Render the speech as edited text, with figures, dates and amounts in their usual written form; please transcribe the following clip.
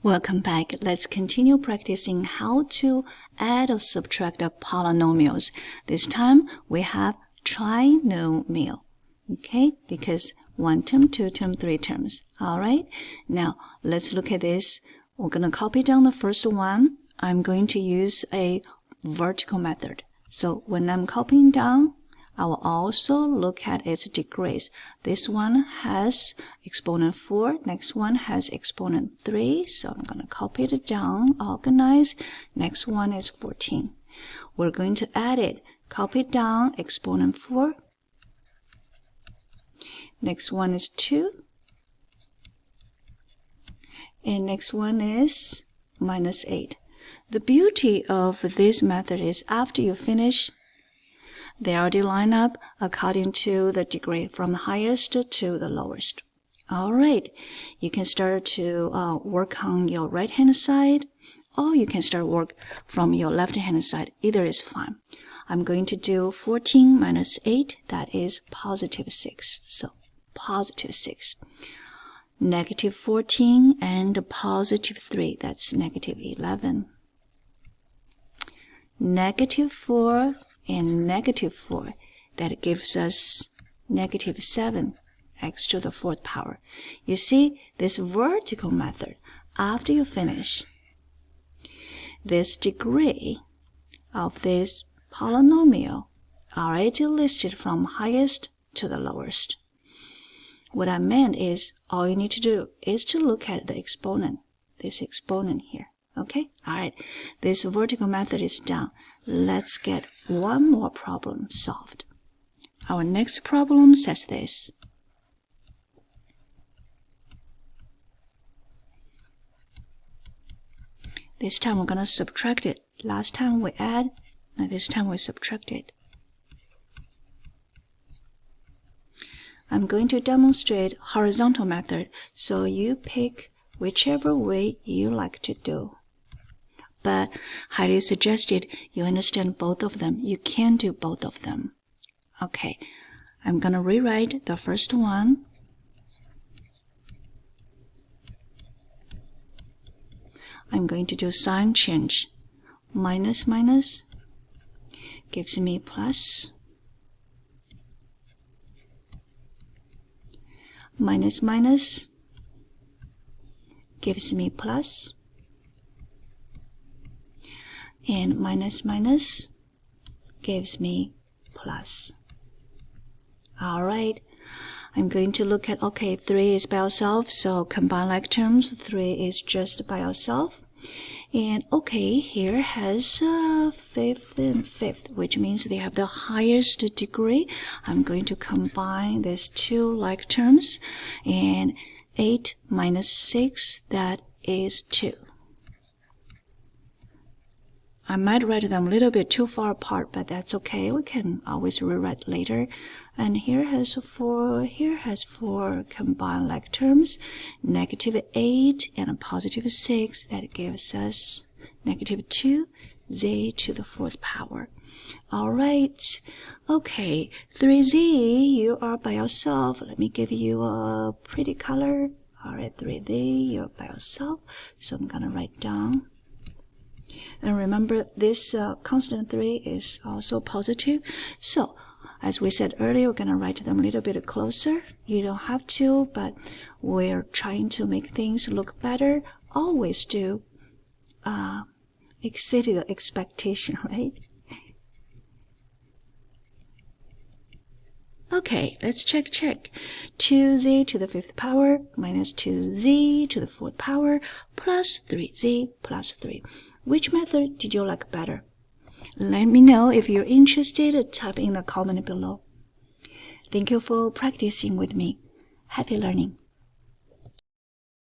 Welcome back. Let's continue practicing how to add or subtract polynomials. This time we have trinomial. Okay, because 1 term, 2 term, 3 terms. Alright, now let's look at this. We're going to copy down the first one. I'm going to use a vertical method. So when I'm copying down, I will also look at its degrees. This one has exponent 4. Next one has exponent 3. So I'm going to copy it down, organize. Next one is 14. We're going to add it. Copy down exponent 4. Next one is 2. And next one is minus 8. The beauty of this method is after you finish, they already line up according to the degree from the highest to the lowest. Alright, you can start to work on your right hand side, or you can start work from your left hand side. Either is fine. I'm going to do 14 minus 8, that is positive 6. So positive 6. Negative 14 and positive 3, that's negative 11. Negative 4 and negative 4, that gives us negative 7, x to the 4th power. You see, this vertical method, after you finish, this degree of this polynomial already listed from highest to the lowest. What I meant is, all you need to do is to look at the exponent, this exponent here. Okay? Alright, this vertical method is done. Let's get one more problem solved. Our next problem says this. This time we're going to subtract it. Last time we add, now this time we subtract it. I'm going to demonstrate horizontal method, so you pick whichever way you like to do. But highly suggested you understand both of them. You can do both of them. Okay, I'm going to rewrite the first one. I'm going to do sign change. Minus minus gives me plus. Minus minus gives me plus. And minus minus gives me plus. Alright, I'm going to look at, okay, 3 is by itself, so combine like terms, 3 is just by itself. And okay, here has 5th and 5th, which means they have the highest degree. I'm going to combine these two like terms, and 8 minus 6, that is 2. I might write them a little bit too far apart, but that's okay. We can always rewrite later. And here has 4, here has 4 combined like terms. Negative 8 and a positive 6, that gives us negative 2, z to the 4th power. Alright, okay, 3z, you are by yourself. Let me give you a pretty color. Alright, 3z, you're by yourself. So I'm gonna write down. And remember, this constant 3 is also positive. So, as we said earlier, we're going to write them a little bit closer. You don't have to, but we're trying to make things look better. Always do exceed the expectation, right? Okay, let's check. 2z to the 5th power minus 2z to the 4th power plus 3z plus 3. Which method did you like better? Let me know if you're interested. Type in the comment below. Thank you for practicing with me. Happy learning.